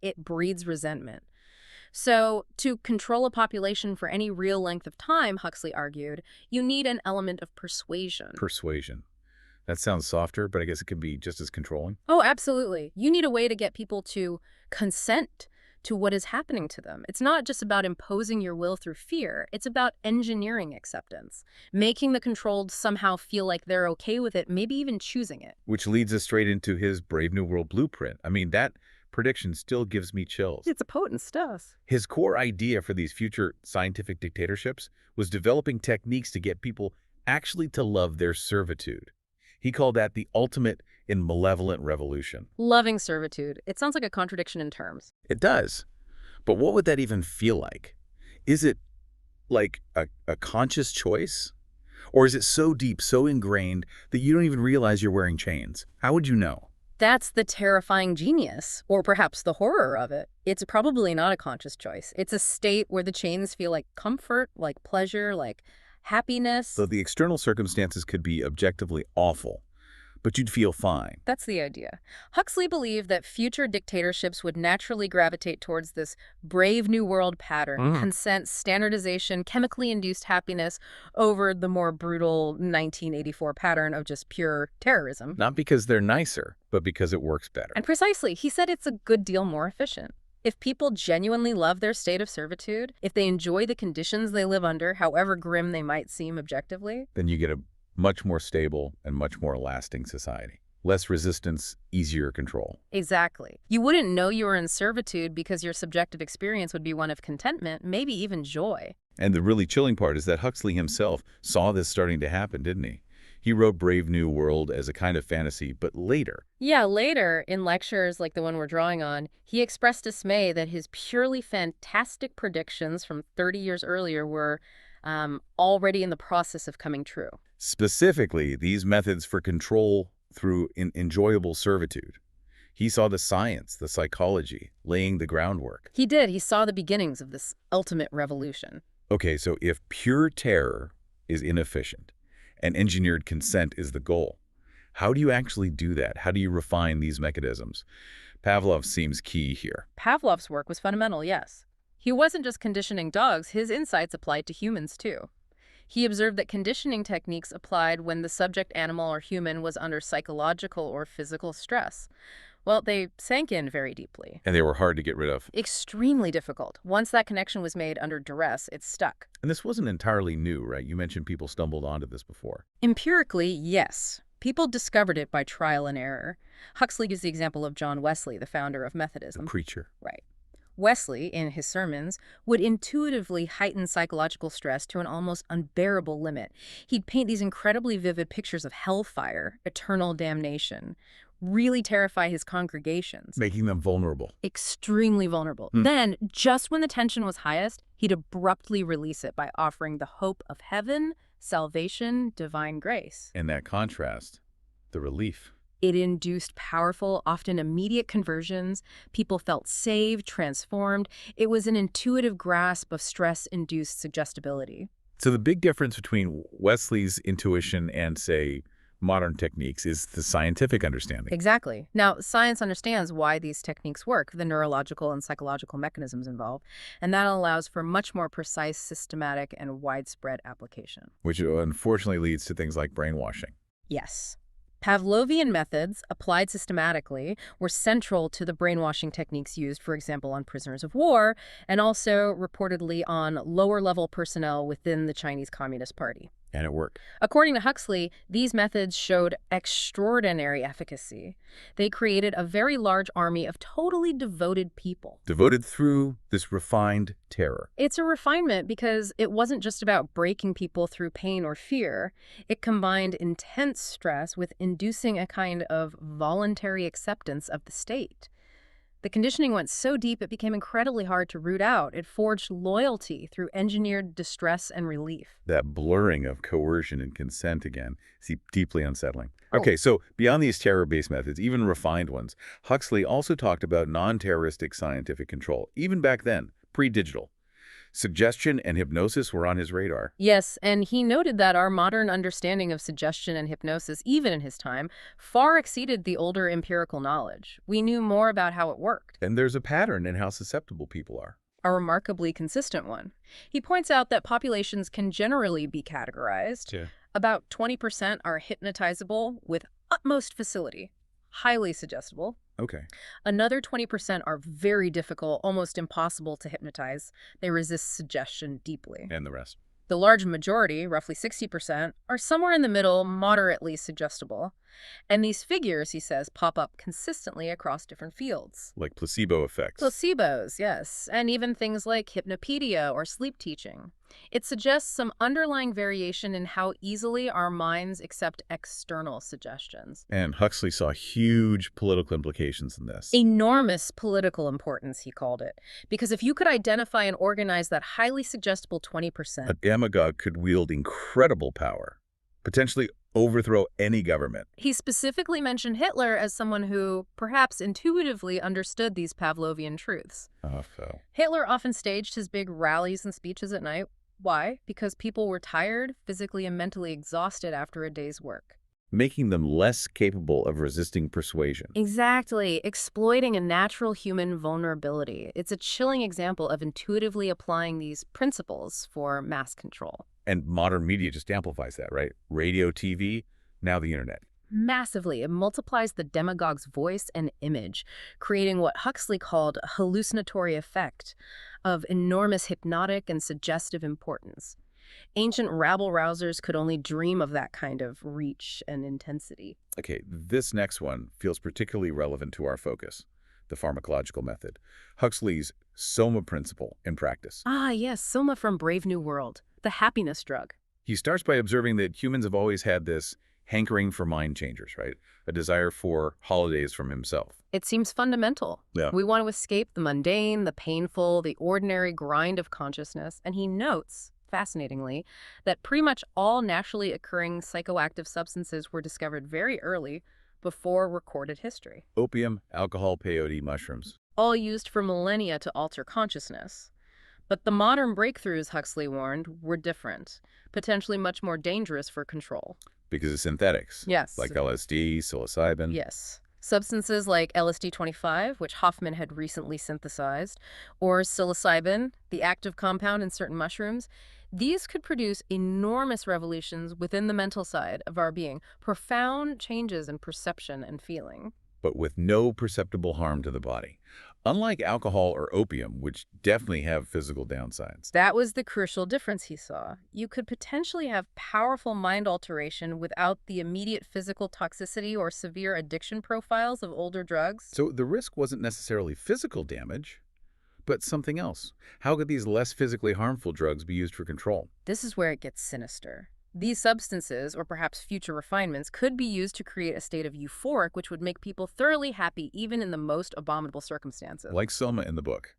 it breeds resentment. So, to control a population for any real length of time, Huxley argued, you need an element of persuasion. Persuasion. That sounds softer, but I guess it could be just as controlling. Oh, absolutely. You need a way to get people to consent to what is happening to them. It's not just about imposing your will through fear. It's about engineering acceptance, making the controlled somehow feel like they're okay with it, maybe even choosing it. Which leads us straight into his Brave New World blueprint. I mean, that prediction still gives me chills. It's a potent stuff. His core idea for these future scientific dictatorships was developing techniques to get people actually to love their servitude. He called that the ultimate in malevolent revolution. Loving servitude. It sounds like a contradiction in terms. It does. But what would that even feel like? Is it like a conscious choice? Or is it so deep, so ingrained that you don't even realize you're wearing chains? How would you know? That's the terrifying genius, or perhaps the horror of it. It's probably not a conscious choice. It's a state where the chains feel like comfort, like pleasure, like happiness. So the external circumstances could be objectively awful, but you'd feel fine. That's the idea. Huxley believed that future dictatorships would naturally gravitate towards this brave new world pattern, consent, standardization, chemically induced happiness over the more brutal 1984 pattern of just pure terrorism. Not because they're nicer, but because it works better. And precisely, he said it's a good deal more efficient. If people genuinely love their state of servitude, if they enjoy the conditions they live under, however grim they might seem objectively, then you get a much more stable and much more lasting society. Less resistance, easier control. Exactly. You wouldn't know you were in servitude because your subjective experience would be one of contentment, maybe even joy. And the really chilling part is that Huxley himself saw this starting to happen, didn't he? He wrote Brave New World as a kind of fantasy, but later. Yeah, later, in lectures like the one we're drawing on, he expressed dismay that his purely fantastic predictions from 30 years earlier were already in the process of coming true. Specifically, these methods for control through enjoyable servitude. He saw the science, the psychology, laying the groundwork. He did. He saw the beginnings of this ultimate revolution. Okay, so if pure terror is inefficient and engineered consent is the goal, how do you actually do that? How do you refine these mechanisms? Pavlov seems key here. Pavlov's work was fundamental, yes. He wasn't just conditioning dogs. His insights applied to humans, too. He observed that conditioning techniques applied when the subject animal or human was under psychological or physical stress. Well, they sank in very deeply. And they were hard to get rid of. Extremely difficult. Once that connection was made under duress, it stuck. And this wasn't entirely new, right? You mentioned people stumbled onto this before. Empirically, yes. People discovered it by trial and error. Huxley gives the example of John Wesley, the founder of Methodism. The preacher. Right. Wesley, in his sermons, would intuitively heighten psychological stress to an almost unbearable limit. He'd paint these incredibly vivid pictures of hellfire, eternal damnation, really terrify his congregations. Making them vulnerable. Extremely vulnerable. Then, just when the tension was highest, he'd abruptly release it by offering the hope of heaven, salvation, divine grace. And that contrast, the relief. It induced powerful, often immediate conversions. People felt saved, transformed. It was an intuitive grasp of stress-induced suggestibility. So the big difference between Wesley's intuition and, say, modern techniques is the scientific understanding. Exactly. Now, science understands why these techniques work, the neurological and psychological mechanisms involved, and that allows for much more precise, systematic, and widespread application. Which unfortunately leads to things like brainwashing. Yes. Pavlovian methods, applied systematically, were central to the brainwashing techniques used, for example, on prisoners of war, and also reportedly on lower-level personnel within the Chinese Communist Party. And it worked. According to Huxley, these methods showed extraordinary efficacy. They created a very large army of totally devoted people. Devoted through this refined terror. It's a refinement because it wasn't just about breaking people through pain or fear. It combined intense stress with inducing a kind of voluntary acceptance of the state. The conditioning went so deep it became incredibly hard to root out. It forged loyalty through engineered distress and relief. That blurring of coercion and consent again is deeply unsettling. Oh. Okay, so beyond these terror-based methods, even refined ones, Huxley also talked about non-terroristic scientific control, even back then, pre-digital. Suggestion and hypnosis were on his radar. Yes, and he noted that our modern understanding of suggestion and hypnosis, even in his time, far exceeded the older empirical knowledge. We knew more about how it worked. And there's a pattern in how susceptible people are. A remarkably consistent one. He points out that populations can generally be categorized. Yeah. About 20% are hypnotizable with utmost facility, highly suggestible. Okay. Another 20% are very difficult, almost impossible to hypnotize. They resist suggestion deeply. And the rest. The large majority, roughly 60%, are somewhere in the middle, moderately suggestible. And these figures, he says, pop up consistently across different fields. Like placebo effects. Placebos, yes, and even things like hypnopedia or sleep teaching. It suggests some underlying variation in how easily our minds accept external suggestions. And Huxley saw huge political implications in this. Enormous political importance, he called it. Because if you could identify and organize that highly suggestible 20%, A demagogue could wield incredible power, potentially overthrow any government. he specifically mentioned Hitler as someone who perhaps intuitively understood these Pavlovian truths. Phil. Hitler often staged his big rallies and speeches at night. Why? Because people were tired, physically and mentally exhausted after a day's work. Making them less capable of resisting persuasion. Exactly. Exploiting a natural human vulnerability. It's a chilling example of intuitively applying these principles for mass control. And modern media just amplifies that, right? Radio, TV, now the internet. Massively. It multiplies the demagogue's voice and image, creating what Huxley called a hallucinatory effect of enormous hypnotic and suggestive importance. Ancient rabble-rousers could only dream of that kind of reach and intensity. Okay, this next one feels particularly relevant to our focus, the pharmacological method. Huxley's soma principle in practice. Ah, yes, Soma from Brave New World, the happiness drug. He starts by observing that humans have always had this hankering for mind changers, right? A desire for holidays from himself. It seems fundamental. Yeah. We want to escape the mundane, the painful, the ordinary grind of consciousness. And he notes, fascinatingly, that pretty much all naturally occurring psychoactive substances were discovered very early, before recorded history. Opium, alcohol, peyote, mushrooms. All used for millennia to alter consciousness. But the modern breakthroughs, Huxley warned, were different, potentially much more dangerous for control. Because of synthetics. Yes. Like LSD, psilocybin. Yes. Substances like LSD-25, which Hoffman had recently synthesized, or psilocybin, the active compound in certain mushrooms, these could produce enormous revolutions within the mental side of our being, profound changes in perception and feeling. But with no perceptible harm to the body. Unlike alcohol or opium, which definitely have physical downsides. That was the crucial difference he saw. You could potentially have powerful mind alteration without the immediate physical toxicity or severe addiction profiles of older drugs. So the risk wasn't necessarily physical damage, but something else. How could these less physically harmful drugs be used for control? This is where it gets sinister. These substances, or perhaps future refinements, could be used to create a state of euphoric which would make people thoroughly happy even in the most abominable circumstances. Like Soma in the book,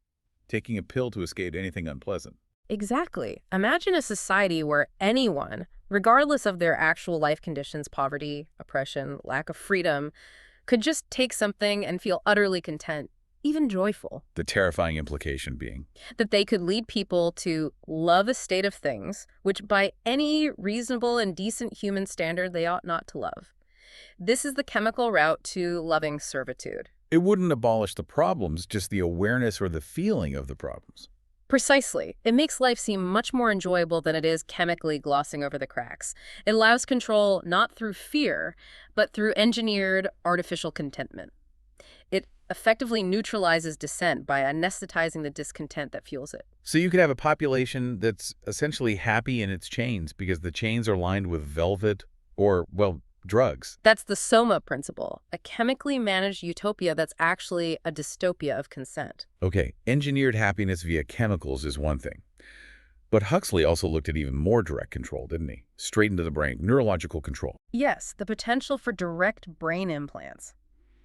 taking a pill to escape anything unpleasant. Exactly. Imagine a society where anyone, regardless of their actual life conditions, poverty, oppression, lack of freedom, could just take something and feel utterly content, even joyful. The terrifying implication being That they could lead people to love a state of things, which by any reasonable and decent human standard they ought not to love. This is the chemical route to loving servitude. it wouldn't abolish the problems, just the awareness or the feeling of the problems. Precisely. It makes life seem much more enjoyable than it is chemically glossing over the cracks. It allows control not through fear, but through engineered artificial contentment. It effectively neutralizes dissent by anesthetizing the discontent that fuels it. So you could have a population that's essentially happy in its chains because the chains are lined with velvet or, well, drugs. That's the Soma principle, a chemically managed utopia that's actually a dystopia of consent. Okay, engineered happiness via chemicals is one thing. But Huxley also looked at even more direct control, didn't he? Straight into the brain, neurological control. Yes, the potential for direct brain implants.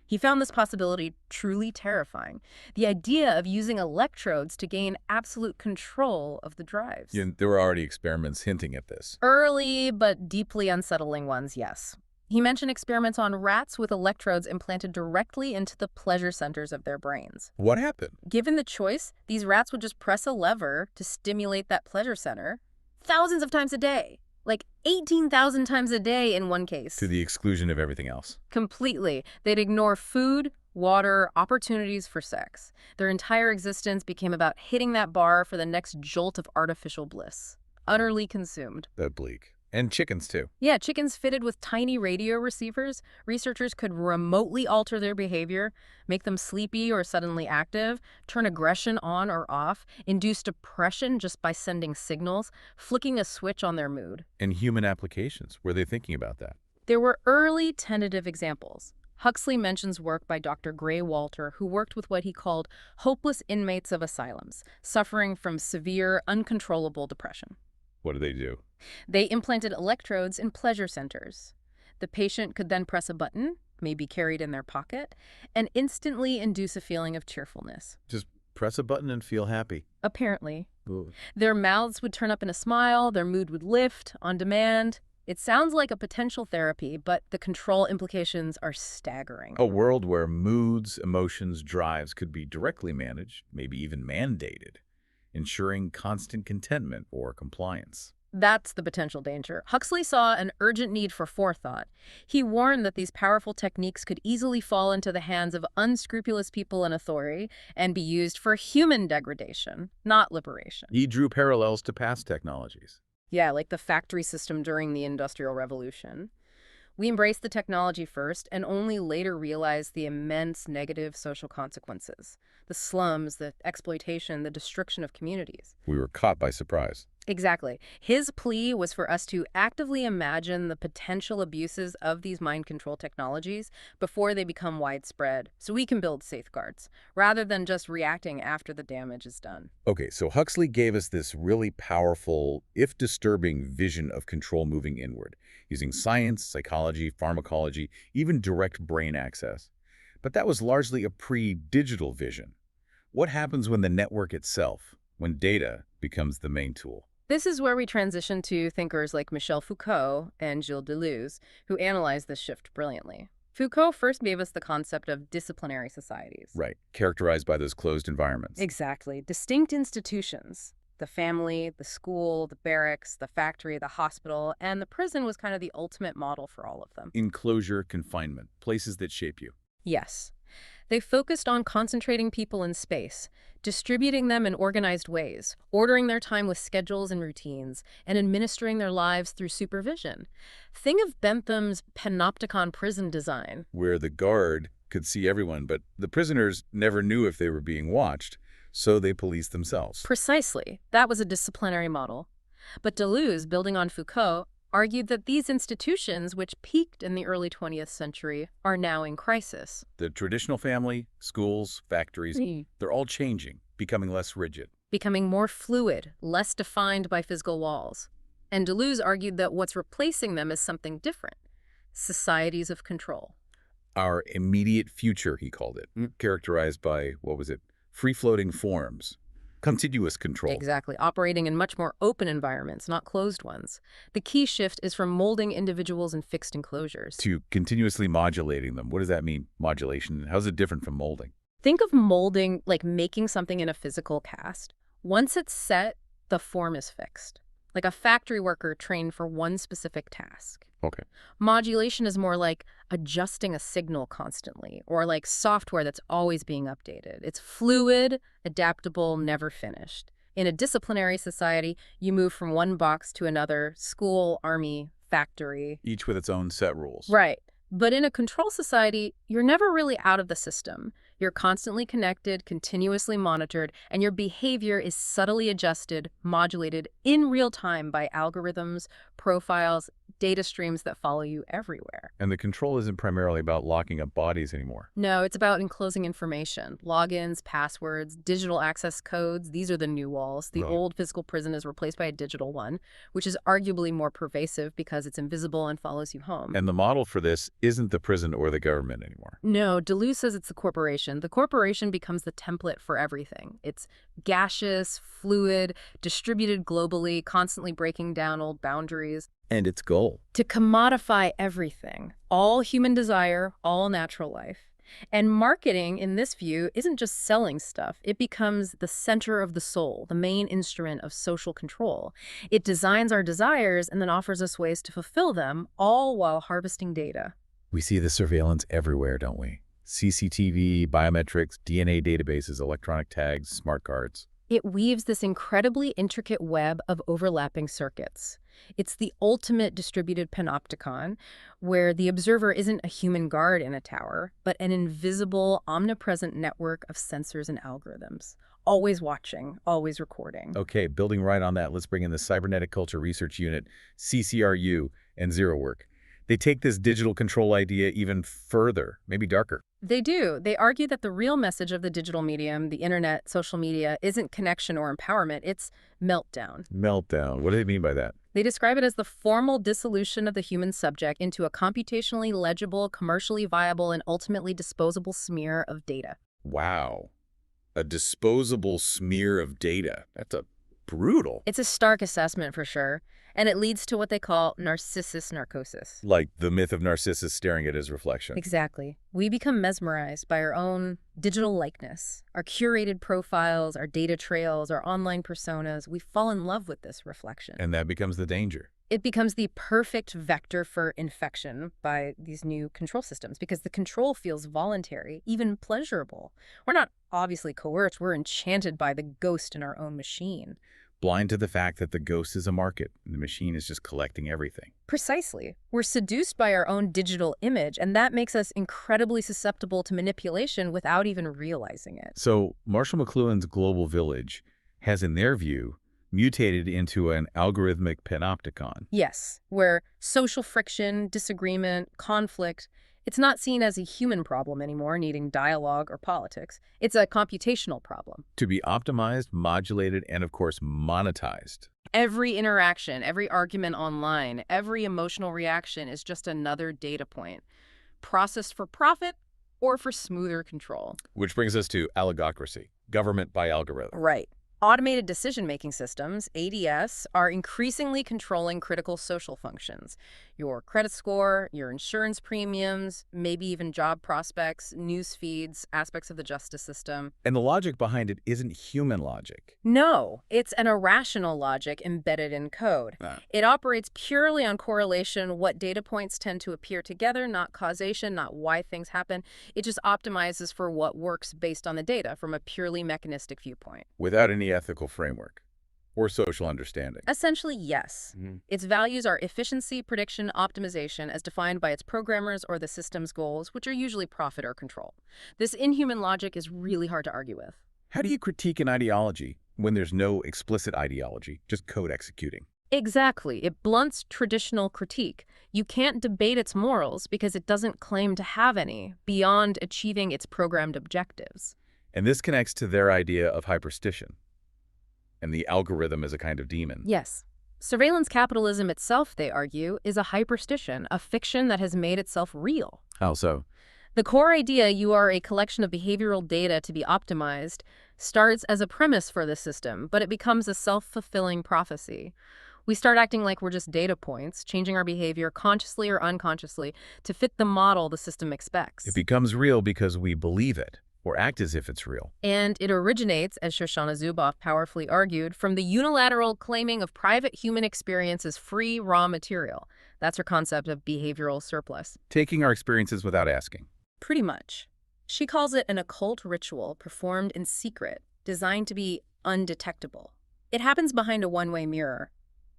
He found this possibility truly terrifying. The idea of using electrodes to gain absolute control of the drives. There were already experiments hinting at this. Early but deeply unsettling ones, yes. He mentioned experiments on rats with electrodes implanted directly into the pleasure centers of their brains. What happened? Given the choice, these rats would just press a lever to stimulate that pleasure center thousands of times a day. Like 18,000 times a day in one case. To the exclusion of everything else. Completely. They'd ignore food, water, opportunities for sex. Their entire existence became about hitting that bar for the next jolt of artificial bliss. Utterly consumed. That bleak. And chickens, too. Yeah, chickens fitted with tiny radio receivers. Researchers could remotely alter their behavior, make them sleepy or suddenly active, turn aggression on or off, induce depression just by sending signals, flicking a switch on their mood. And human applications, were they thinking about that? There were early tentative examples. Huxley mentions work by Dr. Gray Walter, who worked with what he called hopeless inmates of asylums, suffering from severe, uncontrollable depression. What did they do? They implanted electrodes in pleasure centers. The patient could then press a button, maybe carried in their pocket, and instantly induce a feeling of cheerfulness. Just press a button and feel happy. Apparently. Ooh. Their mouths would turn up in a smile, their mood would lift on demand. It sounds like a potential therapy, but the control implications are staggering. A world where moods, emotions, drives could be directly managed, maybe even mandated, ensuring constant contentment or compliance. That's the potential danger. Huxley saw an urgent need for forethought. He warned that these powerful techniques could easily fall into the hands of unscrupulous people in authority and be used for human degradation, not liberation. He drew parallels to past technologies. Yeah, like the factory system during the Industrial Revolution. We embraced the technology first and only later realized the immense negative social consequences. The slums, the exploitation, the destruction of communities. We were caught by surprise. Exactly. His plea was for us to actively imagine the potential abuses of these mind control technologies before they become widespread, so we can build safeguards, rather than just reacting after the damage is done. Okay, so Huxley gave us this really powerful, if disturbing, vision of control moving inward, using science, psychology, pharmacology, even direct brain access. But that was largely a pre-digital vision. What happens when the network itself, when data, becomes the main tool? This is where we transition to thinkers like Michel Foucault and Gilles Deleuze, who analyzed this shift brilliantly. Foucault first gave us the concept of disciplinary societies. Right, characterized by those closed environments. Exactly. Distinct institutions. The family, the school, the barracks, the factory, the hospital, and the prison was kind of the ultimate model for all of them. Enclosure, confinement, places that shape you. Yes. They focused on concentrating people in space, distributing them in organized ways, ordering their time with schedules and routines, and administering their lives through supervision. Think of Bentham's panopticon prison design. Where the guard could see everyone, but the prisoners never knew if they were being watched, so they policed themselves. Precisely. That was a disciplinary model. But Deleuze, building on Foucault, argued that these institutions, which peaked in the early 20th century, are now in crisis. The traditional family, schools, factories, they're all changing, becoming less rigid. Becoming more fluid, less defined by physical walls. And Deleuze argued that what's replacing them is something different. Societies of control. Our immediate future, he called it, characterized by, free-floating forms. Contiguous control. Exactly, operating in much more open environments, not closed ones. The key shift is from molding individuals in fixed enclosures to continuously modulating them. What does that mean, modulation? How's it different from molding? Think of molding like making something in a physical cast. Once it's set, the form is fixed. Like a factory worker trained for one specific task. Okay. Modulation is more like adjusting a signal constantly, or like software that's always being updated. It's fluid, adaptable, never finished. In a disciplinary society, you move from one box to another, school, army, factory. Each with its own set rules. Right. But in a control society, you're never really out of the system. You're constantly connected, continuously monitored, and your behavior is subtly adjusted, modulated in real time by algorithms, profiles, data streams that follow you everywhere. And the control isn't primarily about locking up bodies anymore. No, it's about enclosing information. Logins, passwords, digital access codes, these are the new walls. The old physical prison is replaced by a digital one, which is arguably more pervasive because it's invisible and follows you home. And the model for this isn't the prison or the government anymore. No, Deleuze says it's the corporation. The corporation becomes the template for everything. It's gaseous, fluid, distributed globally, constantly breaking down old boundaries. And its goal. To commodify everything, all human desire, all natural life. And marketing, in this view, isn't just selling stuff. It becomes the center of the soul, the main instrument of social control. It designs our desires and then offers us ways to fulfill them, all while harvesting data. We see the surveillance everywhere, don't we? CCTV, biometrics, DNA databases, electronic tags, smart cards. It weaves this incredibly intricate web of overlapping circuits. It's the ultimate distributed panopticon, where the observer isn't a human guard in a tower, but an invisible, omnipresent network of sensors and algorithms. Always watching, always recording. Okay, building right on that, let's bring in the Cybernetic Culture Research Unit, CCRU, and Zero Work. They take this digital control idea even further, maybe darker. They do. They argue that the real message of the digital medium, the internet, social media, isn't connection or empowerment, it's meltdown. Meltdown. What do they mean by that? They describe it as the formal dissolution of the human subject into a computationally legible, commercially viable, and ultimately disposable smear of data. Wow. A disposable smear of data. That's brutal. It's a stark assessment for sure, and it leads to what they call narcissus narcosis. Like the myth of Narcissus staring at his reflection. Exactly. We become mesmerized by our own digital likeness, our curated profiles, our data trails, our online personas. We fall in love with this reflection. And that becomes the danger. It becomes the perfect vector for infection by these new control systems because the control feels voluntary, even pleasurable. We're not obviously coerced, we're enchanted by the ghost in our own machine. Blind to the fact that the ghost is a market and the machine is just collecting everything. Precisely. We're seduced by our own digital image, and that makes us incredibly susceptible to manipulation without even realizing it. So Marshall McLuhan's global village has, in their view, mutated into an algorithmic panopticon. Yes, where social friction, disagreement, conflict, it's not seen as a human problem anymore needing dialogue or politics. It's a computational problem. To be optimized, modulated, and of course monetized. Every interaction, every argument online, every emotional reaction is just another data point, processed for profit or for smoother control. Which brings us to oligocracy, government by algorithm. Right. Automated decision-making systems, ADS, are increasingly controlling critical social functions. Your credit score, your insurance premiums, maybe even job prospects, news feeds, aspects of the justice system. And the logic behind it isn't human logic. No, it's an irrational logic embedded in code. It operates purely on correlation, what data points tend to appear together, not causation, not why things happen. It just optimizes for what works based on the data from a purely mechanistic viewpoint. Without any ethical framework or social understanding. Essentially, yes. Its values are efficiency, prediction, optimization as defined by its programmers or the system's goals, which are usually profit or control. This inhuman logic is really hard to argue with. How do you critique an ideology when there's no explicit ideology, just code executing? Exactly. It blunts traditional critique. You can't debate its morals because it doesn't claim to have any beyond achieving its programmed objectives. And this connects to their idea of hyperstition. And the algorithm is a kind of demon. Yes. Surveillance capitalism itself, they argue, is a hyperstition, a fiction that has made itself real. How so? The core idea you are a collection of behavioral data to be optimized starts as a premise for the system, but it becomes a self-fulfilling prophecy. We start acting like we're just data points, changing our behavior consciously or unconsciously to fit the model the system expects. It becomes real because we believe it, or act as if it's real. And it originates, as Shoshana Zuboff powerfully argued, from the unilateral claiming of private human experience as free raw material. That's her concept of behavioral surplus. Taking our experiences without asking. Pretty much. She calls it an occult ritual performed in secret, designed to be undetectable. It happens behind a one-way mirror.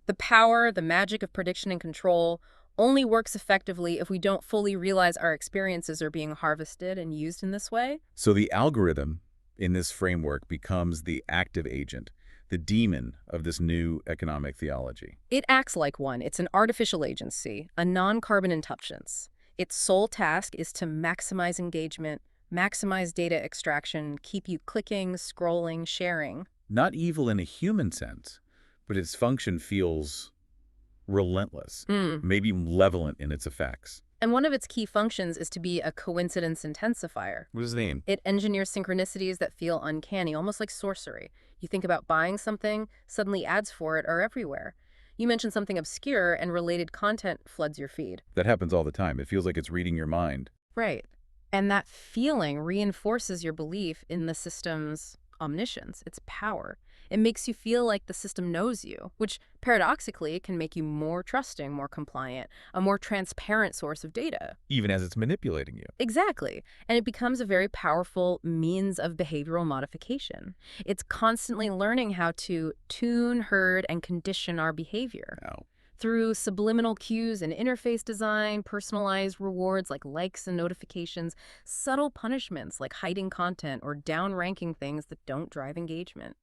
The power, the magic of prediction and control only works effectively if we don't fully realize our experiences are being harvested and used in this way. So the algorithm in this framework becomes the active agent, the demon of this new economic theology. It acts like one. It's an artificial agency, a non-carbon intelligence. Its sole task is to maximize engagement, maximize data extraction, keep you clicking, scrolling, sharing. Not evil in a human sense, but its function feels relentless, maybe malevolent in its effects. And one of its key functions is to be a coincidence intensifier. What does it mean? It engineers synchronicities that feel uncanny, almost like sorcery. You think about buying something, suddenly ads for it are everywhere. You mention something obscure and related content floods your feed. That happens all the time. It feels like it's reading your mind. Right. And that feeling reinforces your belief in the system's omniscience, its power. It makes you feel like the system knows you, which paradoxically can make you more trusting, more compliant, a more transparent source of data. Even as it's manipulating you. Exactly. And it becomes a very powerful means of behavioral modification. It's constantly learning how to tune, herd, and condition our behavior. Now, Through subliminal cues and interface design, personalized rewards like likes and notifications, subtle punishments like hiding content or downranking things that don't drive engagement.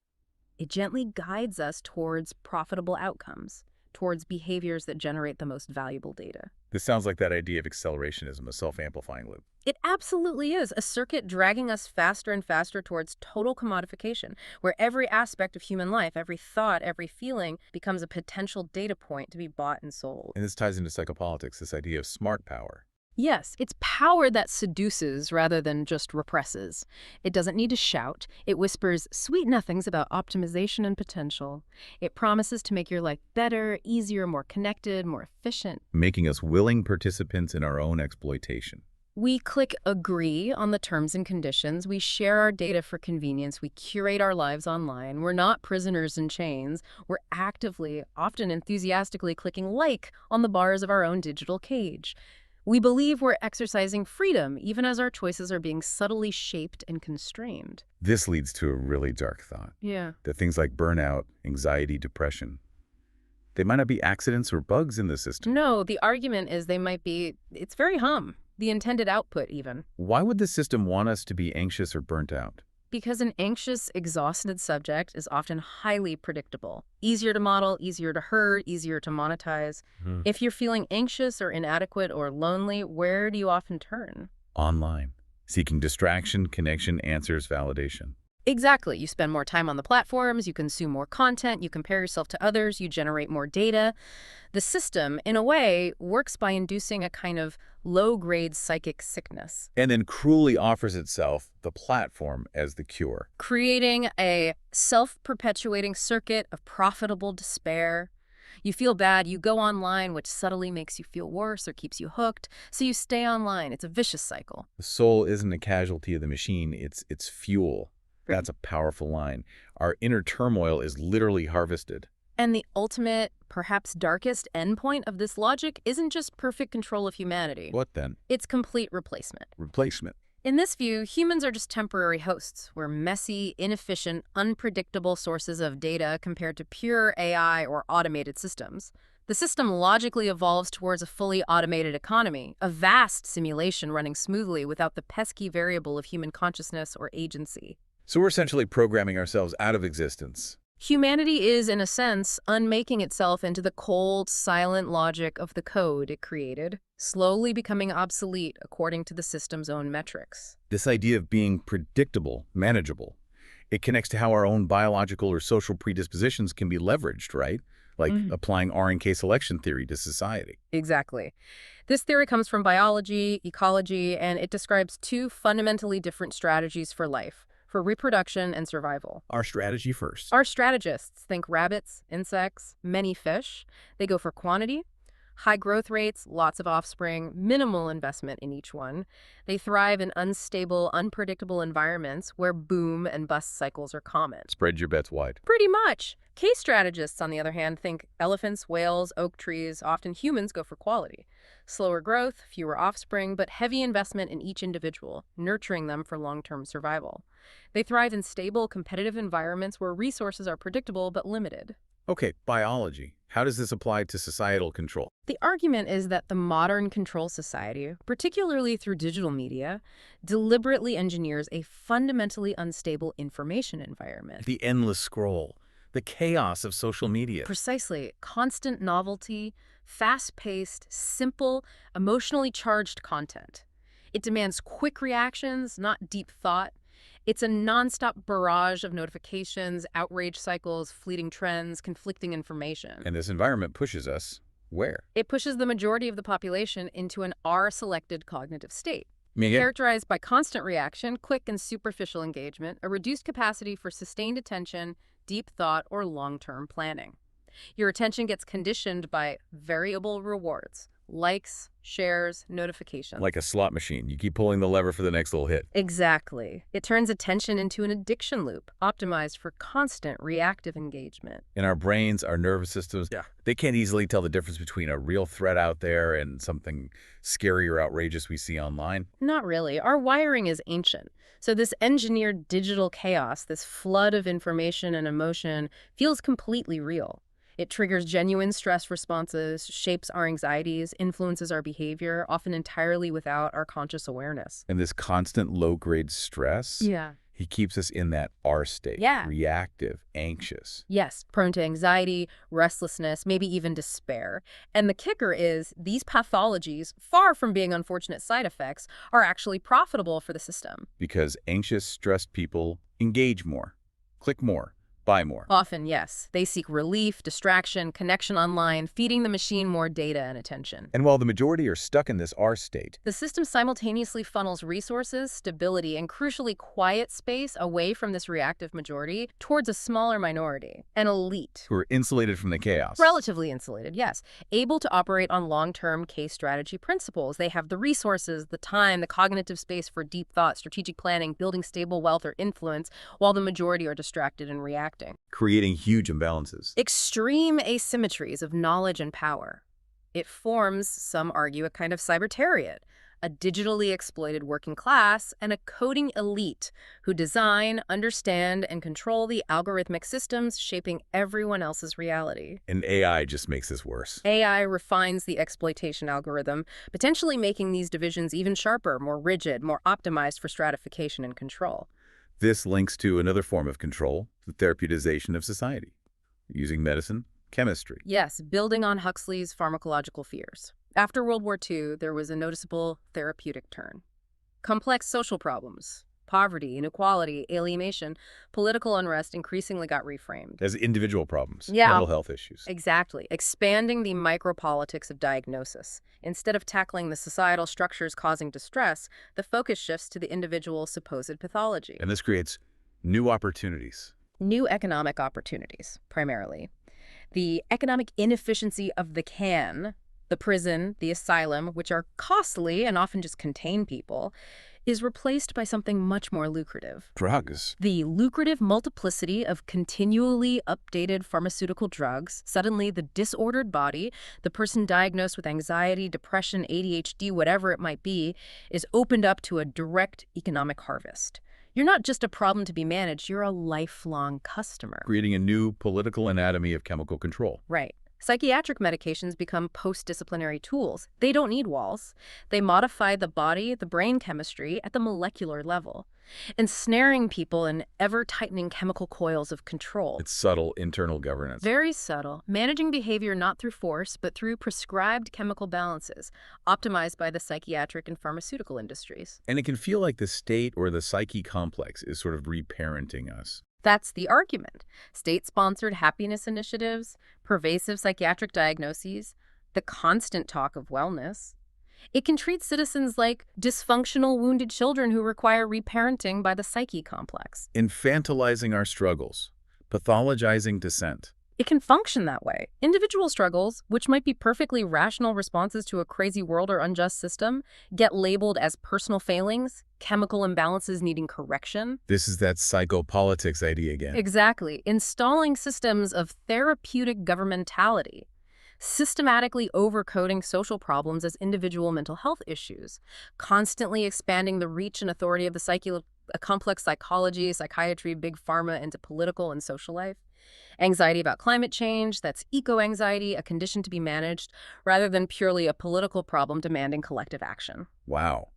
It gently guides us towards profitable outcomes, towards behaviors that generate the most valuable data. this sounds like that idea of accelerationism, a self-amplifying loop. It absolutely is a circuit dragging us faster and faster towards total commodification, where every aspect of human life, every thought, every feeling becomes a potential data point to be bought and sold. And this ties into psychopolitics, this idea of smart power. Yes, it's power that seduces rather than just represses. It doesn't need to shout. It whispers sweet nothings about optimization and potential. It promises to make your life better, easier, more connected, more efficient. Making us willing participants in our own exploitation. We click agree on the terms and conditions. We share our data for convenience. We curate our lives online. We're not prisoners in chains. We're actively, often enthusiastically clicking like on the bars of our own digital cage. We believe we're exercising freedom, even as our choices are being subtly shaped and constrained. This leads to a really dark thought. Yeah. That things like burnout, anxiety, depression, they might not be accidents or bugs in the system. No, the argument is it's very the intended output even. Why would the system want us to be anxious or burnt out? Because an anxious, exhausted subject is often highly predictable. Easier to model, easier to herd, easier to monetize. If you're feeling anxious or inadequate or lonely, where do you often turn? Online, seeking distraction, connection, answers, validation. Exactly. You spend more time on the platforms, you consume more content, you compare yourself to others, you generate more data. The system, in a way, works by inducing a kind of low-grade psychic sickness, And then cruelly offers itself, the platform, as the cure. creating a self-perpetuating circuit of profitable despair. You feel bad, you go online, which subtly makes you feel worse or keeps you hooked, so you stay online. It's a vicious cycle. The soul isn't a casualty of the machine, it's fuel. That's a powerful line. Our inner turmoil is literally harvested. And the ultimate, perhaps darkest endpoint of this logic isn't just perfect control of humanity. What then? It's complete replacement. Replacement. In this view, humans are just temporary hosts. We're messy, inefficient, unpredictable sources of data compared to pure AI or automated systems. The system logically evolves towards a fully automated economy, a vast simulation running smoothly without the pesky variable of human consciousness or agency. So we're essentially programming ourselves out of existence. Humanity is, in a sense, unmaking itself into the cold, silent logic of the code it created, slowly becoming obsolete according to the system's own metrics. This idea of being predictable, manageable, it connects to how our own biological or social predispositions can be leveraged, right? Like applying RNK selection theory to society. Exactly. This theory comes from biology, ecology, and it describes two fundamentally different strategies for life, for reproduction and survival. Our strategy first. Our strategists think rabbits, insects, many fish. They go for quantity, high growth rates, lots of offspring, minimal investment in each one. They thrive in unstable, unpredictable environments where boom and bust cycles are common. Spread your bets wide. Pretty much. Case strategists, on the other hand, think elephants, whales, oak trees, often humans go for quality. Slower growth, fewer offspring, but heavy investment in each individual, nurturing them for long-term survival. They thrive in stable, competitive environments where resources are predictable but limited. Okay, biology. How does this apply to societal control? The argument is that the modern control society, particularly through digital media, deliberately engineers a fundamentally unstable information environment. The endless scroll, the chaos of social media. Precisely. Constant novelty, fast-paced, simple, emotionally charged content. It demands quick reactions, not deep thought. It's a nonstop barrage of notifications, outrage cycles, fleeting trends, conflicting information. And this environment pushes us where? It pushes the majority of the population into an R-selected cognitive state, Miguel? characterized by constant reaction, quick and superficial engagement, a reduced capacity for sustained attention, deep thought, or long-term planning. Your attention gets conditioned by variable rewards, likes, shares, notifications. Like a slot machine. You keep pulling the lever for the next little hit. Exactly. It turns attention into an addiction loop, optimized for constant reactive engagement. In our brains, our nervous systems, Yeah. they can't easily tell the difference between a real threat out there and something scary or outrageous we see online. Not really. Our wiring is ancient. So this engineered digital chaos, this flood of information and emotion, feels completely real. It triggers genuine stress responses, shapes our anxieties, influences our behavior, often entirely without our conscious awareness. And this constant low-grade stress, Yeah. he keeps us in that R state, Yeah. reactive, anxious. Yes, prone to anxiety, restlessness, maybe even despair. And the kicker is these pathologies, far from being unfortunate side effects, are actually profitable for the system. Because anxious, stressed people engage more, click more, buy more. Often, yes. They seek relief, distraction, connection online, feeding the machine more data and attention. And while the majority are stuck in this R state, The system simultaneously funnels resources, stability, and crucially quiet space away from this reactive majority towards a smaller minority, an elite. who are insulated from the chaos. Relatively insulated, yes. Able to operate on long-term case strategy principles. They have the resources, the time, the cognitive space for deep thought, strategic planning, building stable wealth or influence, while the majority are distracted and reacting. Creating huge imbalances. Extreme asymmetries of knowledge and power. It forms, some argue, a kind of cybertariat, a digitally exploited working class, and a coding elite who design, understand, and control the algorithmic systems shaping everyone else's reality. And AI just makes this worse. AI refines the exploitation algorithm, potentially making these divisions even sharper, more rigid, more optimized for stratification and control. This links to another form of control, the therapeuticization of society, using medicine, chemistry. Yes, building on Huxley's pharmacological fears. After World War II, there was a noticeable therapeutic turn. Complex social problems, poverty, inequality, alienation, political unrest increasingly got reframed. As individual problems, Yeah. mental health issues. Exactly. Expanding the micropolitics of diagnosis. Instead of tackling the societal structures causing distress, the focus shifts to the individual's supposed pathology. And this creates new opportunities. New economic opportunities, primarily. The economic inefficiency of the can, the prison, the asylum, which are costly and often just contain people, is replaced by something much more lucrative. Drugs. The lucrative multiplicity of continually updated pharmaceutical drugs, suddenly the disordered body, the person diagnosed with anxiety, depression, ADHD, whatever it might be, is opened up to a direct economic harvest. You're not just a problem to be managed, you're a lifelong customer. Creating a new political anatomy of chemical control. Right. Psychiatric medications become post-disciplinary tools. They don't need walls. They modify the body, the brain chemistry at the molecular level, ensnaring people in ever-tightening chemical coils of control. It's subtle internal governance. Very subtle, managing behavior not through force, but through prescribed chemical balances, optimized by the psychiatric and pharmaceutical industries. And it can feel like the state or the psyche complex is sort of reparenting us. That's the argument. State-sponsored happiness initiatives, pervasive psychiatric diagnoses, the constant talk of wellness. It can treat citizens like dysfunctional wounded children who require reparenting by the psyche complex. Infantilizing our struggles. Pathologizing dissent. It can function that way. Individual struggles, which might be perfectly rational responses to a crazy world or unjust system, get labeled as personal failings, chemical imbalances needing correction. This is that psychopolitics idea again. Exactly. Installing systems of therapeutic governmentality, systematically overcoding social problems as individual mental health issues, constantly expanding the reach and authority of the complex psychology, psychiatry, big pharma into political and social life. Anxiety about climate change, that's eco-anxiety, a condition to be managed, rather than purely a political problem demanding collective action. Wow.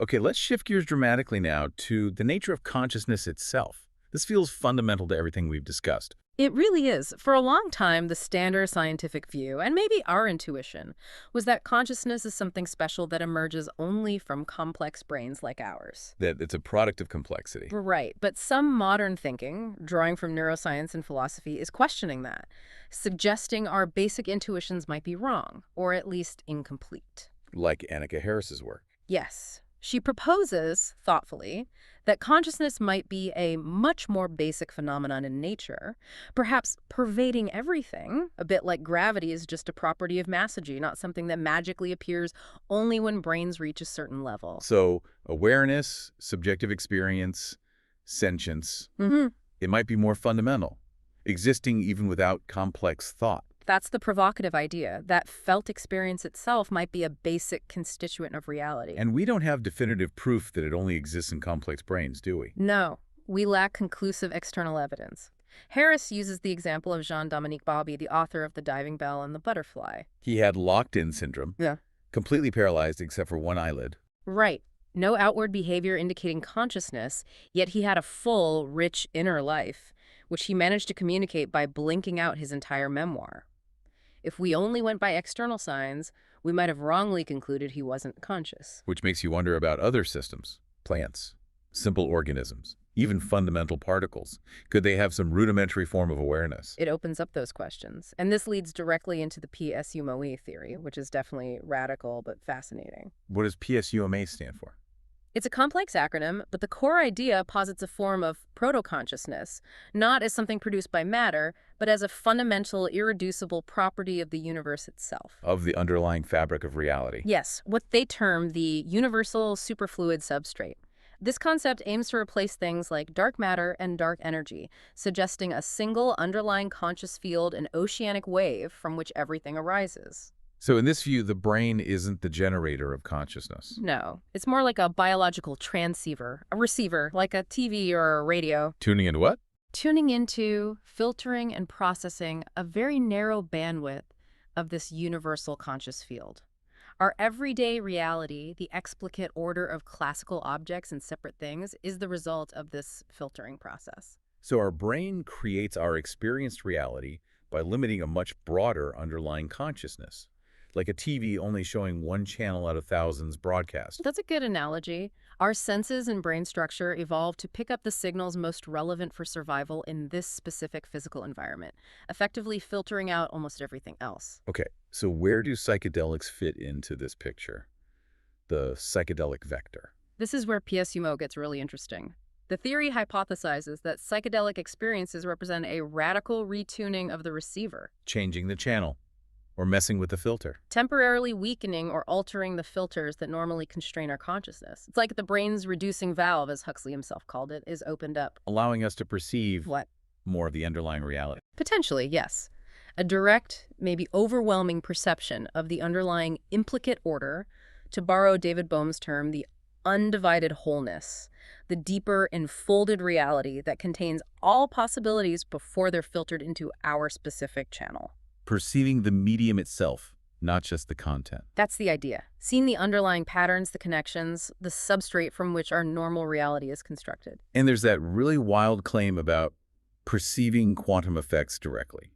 Okay, let's shift gears dramatically now to the nature of consciousness itself. This feels fundamental to everything we've discussed. It really is. For a long time, the standard scientific view, and maybe our intuition, was that consciousness is something special that emerges only from complex brains like ours. That it's a product of complexity. Right, but some modern thinking, drawing from neuroscience and philosophy, is questioning that, suggesting our basic intuitions might be wrong, or at least incomplete. Like Annika Harris's work. Yes. She proposes, thoughtfully, that consciousness might be a much more basic phenomenon in nature, perhaps pervading everything, a bit like gravity is just a property of massagey, not something that magically appears only when brains reach a certain level. So awareness, subjective experience, sentience, Hmm. it might be more fundamental, existing even without complex thought. That's the provocative idea, that felt experience itself might be a basic constituent of reality. And we don't have definitive proof that it only exists in complex brains, do we? No, we lack conclusive external evidence. Harris uses the example of Jean-Dominique Bauby, the author of The Diving Bell and the Butterfly. He had locked-in syndrome, Yeah. completely paralyzed except for one eyelid. Right. No outward behavior indicating consciousness, yet he had a full, rich inner life, which he managed to communicate by blinking out his entire memoir. If we only went by external signs, we might have wrongly concluded he wasn't conscious. Which makes you wonder about other systems, plants, simple organisms, even fundamental particles. Could they have some rudimentary form of awareness? It opens up those questions. And this leads directly into the PSUMOE theory, which is definitely radical but fascinating. What does PSUMA stand for? It's a complex acronym, but the core idea posits a form of proto-consciousness, not as something produced by matter, but as a fundamental, irreducible property of the universe itself. Of the underlying fabric of reality. Yes, what they term the universal superfluid substrate. This concept aims to replace things like dark matter and dark energy, suggesting a single underlying conscious field, an oceanic wave from which everything arises. So in this view, the brain isn't the generator of consciousness. No, it's more like a biological transceiver, a receiver, like a TV or a radio. Tuning into what? Tuning into, filtering, and processing a very narrow bandwidth of this universal conscious field. Our everyday reality, the explicate order of classical objects and separate things, is the result of this filtering process. So our brain creates our experienced reality by limiting a much broader underlying consciousness, like a TV only showing one channel out of thousands broadcast. That's a good analogy. Our senses and brain structure evolved to pick up the signals most relevant for survival in this specific physical environment, effectively filtering out almost everything else. Okay, so where do psychedelics fit into this picture? The psychedelic vector. This is where PSUMO gets really interesting. The theory hypothesizes that psychedelic experiences represent a radical retuning of the receiver, Changing the channel, or messing with the filter. temporarily weakening or altering the filters that normally constrain our consciousness. It's like the brain's reducing valve, as Huxley himself called it, is opened up. Allowing us to perceive What? more of the underlying reality. Potentially, yes. A direct, maybe overwhelming perception of the underlying implicate order, to borrow David Bohm's term, the undivided wholeness, the deeper enfolded reality that contains all possibilities before they're filtered into our specific channel. Perceiving the medium itself, not just the content. That's the idea. Seeing the underlying patterns, the connections, the substrate from which our normal reality is constructed. And there's that really wild claim about perceiving quantum effects directly.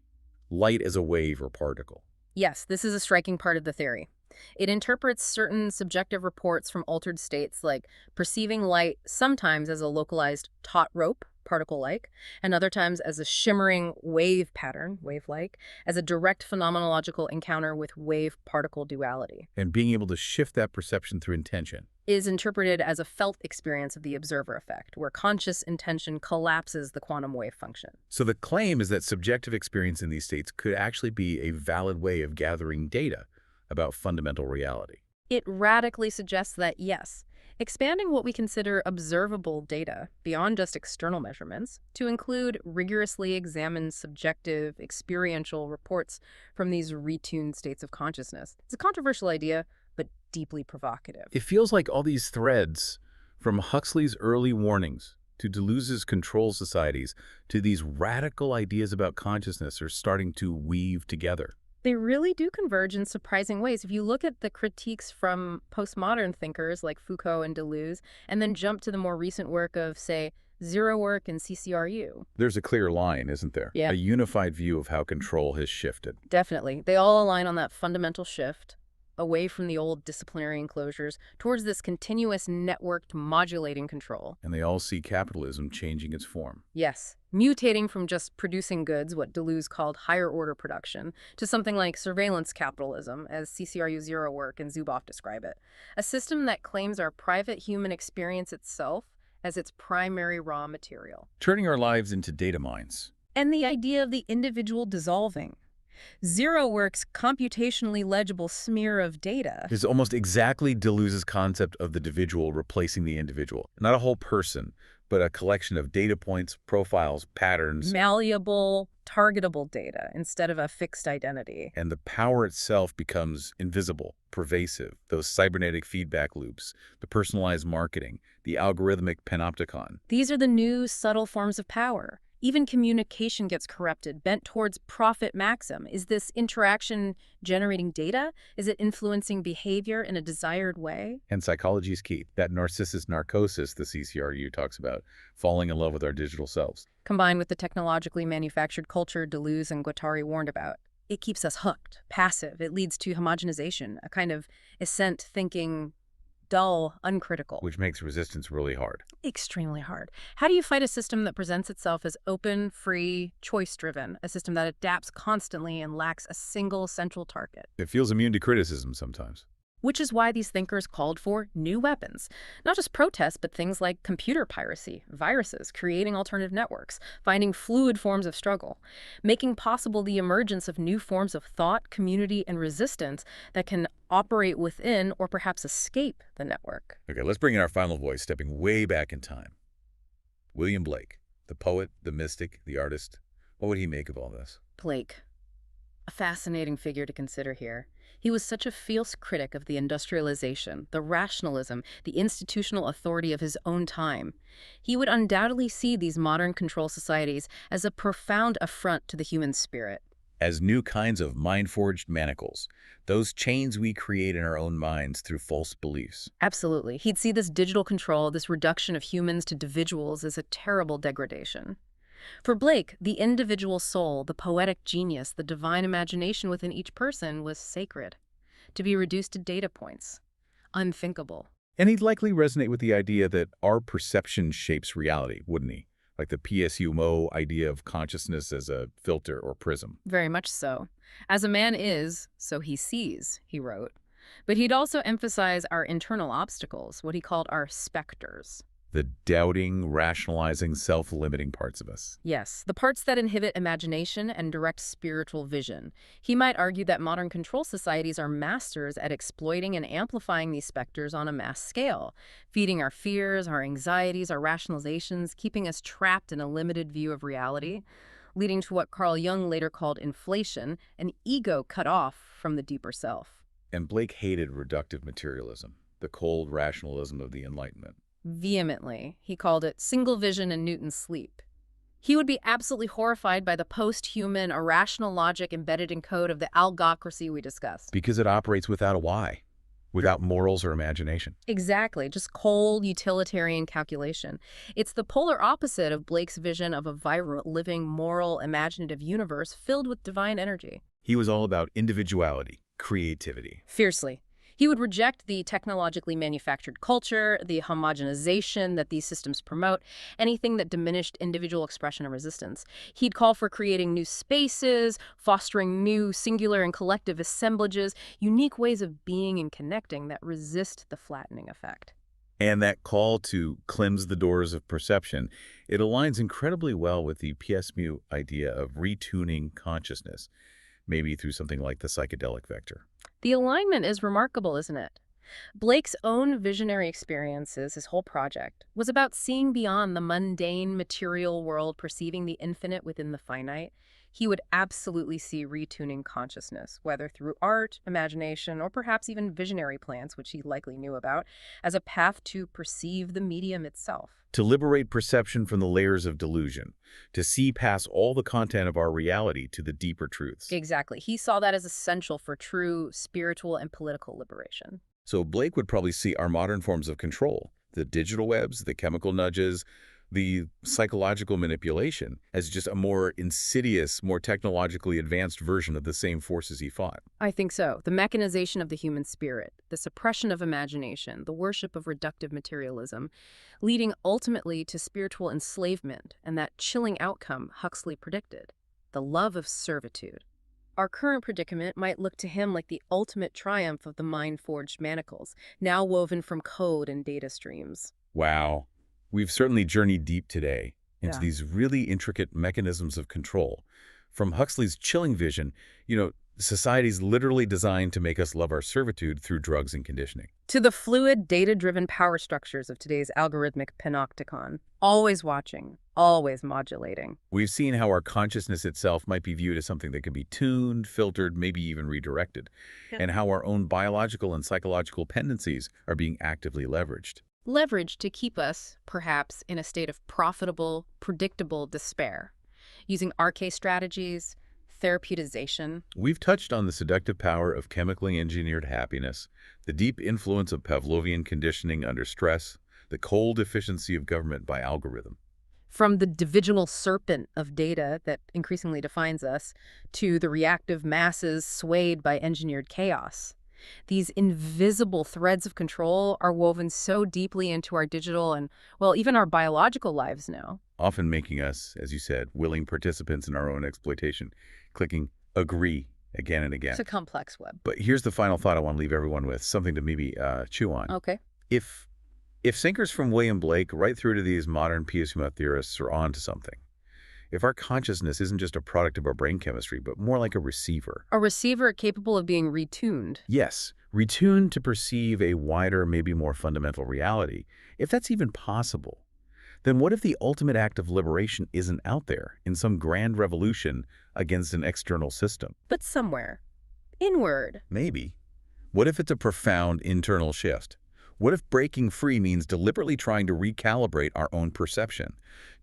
Light as a wave or particle. Yes, this is a striking part of the theory. It interprets certain subjective reports from altered states, like perceiving light sometimes as a localized taut rope, particle-like, and other times as a shimmering wave pattern, wave-like, as a direct phenomenological encounter with wave-particle duality. And being able to shift that perception through intention. Is interpreted as a felt experience of the observer effect, where conscious intention collapses the quantum wave function. So the claim is that subjective experience in these states could actually be a valid way of gathering data about fundamental reality. It radically suggests that, yes, expanding what we consider observable data beyond just external measurements to include rigorously examined subjective, experiential reports from these retuned states of consciousness. It's a controversial idea, but deeply provocative. It feels like all these threads, from Huxley's early warnings to Deleuze's control societies to these radical ideas about consciousness, are starting to weave together. They really do converge in surprising ways. If you look at the critiques from postmodern thinkers like Foucault and Deleuze, and then jump to the more recent work of, say, Zero Work and CCRU. There's a clear line, isn't there? Yeah. A unified view of how control has shifted. Definitely. They all align on that fundamental shift. away from the old disciplinary enclosures towards this continuous networked modulating control. And they all see capitalism changing its form. Yes, mutating from just producing goods, what Deleuze called higher order production, to something like surveillance capitalism, as CCRU Zero work and Zuboff describe it. A system that claims our private human experience itself as its primary raw material. Turning our lives into data mines. And the idea of the individual dissolving. Zero work's computationally legible smear of data. Is almost exactly Deleuze's concept of the dividual replacing the individual. Not a whole person, but a collection of data points, profiles, patterns. Malleable, targetable data instead of a fixed identity. And the power itself becomes invisible, pervasive. Those cybernetic feedback loops, the personalized marketing, the algorithmic panopticon. These are the new subtle forms of power. Even communication gets corrupted, bent towards profit maxim. Is this interaction generating data? Is it influencing behavior in a desired way? And psychology is key. That narcissus narcosis the CCRU talks about, falling in love with our digital selves. Combined with the technologically manufactured culture Deleuze and Guattari warned about. It keeps us hooked, passive. It leads to homogenization, a kind of assent thinking, dull, uncritical. Which makes resistance really hard. Extremely hard. How do you fight a system that presents itself as open, free, choice-driven, a system that adapts constantly and lacks a single central target? It feels immune to criticism sometimes. Which is why these thinkers called for new weapons. Not just protests, but things like computer piracy, viruses, creating alternative networks, finding fluid forms of struggle, making possible the emergence of new forms of thought, community, and resistance that can operate within or perhaps escape the network. Okay, let's bring in our final voice, stepping way back in time. William Blake, the poet, the mystic, the artist. What would he make of all this? Blake. A fascinating figure to consider here. He was such a fierce critic of the industrialization, the rationalism, the institutional authority of his own time. He would undoubtedly see these modern control societies as a profound affront to the human spirit. As new kinds of mind-forged manacles, those chains we create in our own minds through false beliefs. Absolutely. He'd see this digital control, this reduction of humans to individuals, as a terrible degradation. For Blake, the individual soul, the poetic genius, the divine imagination within each person was sacred. To be reduced to data points. Unthinkable. And he'd likely resonate with the idea that our perception shapes reality, wouldn't he? Like the PSUMO idea of consciousness as a filter or prism. Very much so. As a man is, so he sees, he wrote. But he'd also emphasize our internal obstacles, what he called our specters. The doubting, rationalizing, self-limiting parts of us. Yes, the parts that inhibit imagination and direct spiritual vision. He might argue that modern control societies are masters at exploiting and amplifying these specters on a mass scale, feeding our fears, our anxieties, our rationalizations, keeping us trapped in a limited view of reality, leading to what Carl Jung later called inflation, an ego cut off from the deeper self. And Blake hated reductive materialism, the cold rationalism of the Enlightenment. Vehemently. He called it single vision and Newton's sleep. He would be absolutely horrified by the post-human, irrational logic embedded in code of the algocracy we discussed. Because it operates without a why, without morals or imagination. Exactly, just cold, utilitarian calculation. It's the polar opposite of Blake's vision of a vibrant, living, moral, imaginative universe filled with divine energy. He was all about individuality, creativity. Fiercely. He would reject the technologically manufactured culture, the homogenization that these systems promote, anything that diminished individual expression and resistance. He'd call for creating new spaces, fostering new singular and collective assemblages, unique ways of being and connecting that resist the flattening effect. And that call to cleanse the doors of perception, it aligns incredibly well with the PSMU idea of retuning consciousness, maybe through something like the psychedelic vector. The alignment is remarkable, isn't it? Blake's own visionary experiences, his whole project, was about seeing beyond the mundane material world, perceiving the infinite within the finite. He would absolutely see retuning consciousness, whether through art, imagination, or perhaps even visionary plans, which he likely knew about, as a path to perceive the medium itself. To liberate perception from the layers of delusion, to see past all the content of our reality to the deeper truths. Exactly. He saw that as essential for true spiritual and political liberation. So Blake would probably see our modern forms of control, the digital webs, the chemical nudges, the psychological manipulation as just a more insidious, more technologically advanced version of the same forces he fought. I think so. The mechanization of the human spirit, the suppression of imagination, the worship of reductive materialism, leading ultimately to spiritual enslavement and that chilling outcome Huxley predicted, the love of servitude. Our current predicament might look to him like the ultimate triumph of the mind-forged manacles, now woven from code and data streams. Wow. We've certainly journeyed deep today into Yeah. these really intricate mechanisms of control. From Huxley's chilling vision, society's literally designed to make us love our servitude through drugs and conditioning. To the fluid, data-driven power structures of today's algorithmic panopticon. Always watching, always modulating. We've seen how our consciousness itself might be viewed as something that can be tuned, filtered, maybe even redirected, Yeah. and how our own biological and psychological tendencies are being actively leveraged. Leverage to keep us, perhaps, in a state of profitable, predictable despair, using RK strategies, therapeuticization. We've touched on the seductive power of chemically engineered happiness, the deep influence of Pavlovian conditioning under stress, the cold efficiency of government by algorithm. From the dividual serpent of data that increasingly defines us, to the reactive masses swayed by engineered chaos. These invisible threads of control are woven so deeply into our digital and, well, even our biological lives now. Often making us, as you said, willing participants in our own exploitation, clicking agree again and again. It's a complex web. But here's the final thought I want to leave everyone with, something to maybe chew on. Okay. If thinkers from William Blake right through to these modern post-human theorists are on to something, if our consciousness isn't just a product of our brain chemistry, but more like a receiver. A receiver capable of being retuned. Yes, retuned to perceive a wider, maybe more fundamental reality. If that's even possible, then what if the ultimate act of liberation isn't out there in some grand revolution against an external system? But somewhere. Inward. Maybe. What if it's a profound internal shift? What if breaking free means deliberately trying to recalibrate our own perception,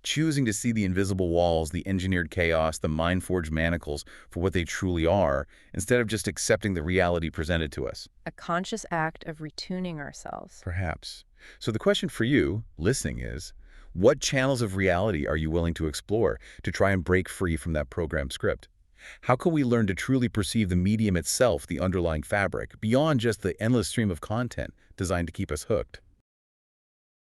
choosing to see the invisible walls, the engineered chaos, the mind-forged manacles for what they truly are, instead of just accepting the reality presented to us? A conscious act of retuning ourselves. Perhaps. So the question for you, listening, is, what channels of reality are you willing to explore to try and break free from that programmed script? How can we learn to truly perceive the medium itself, the underlying fabric, beyond just the endless stream of content designed to keep us hooked?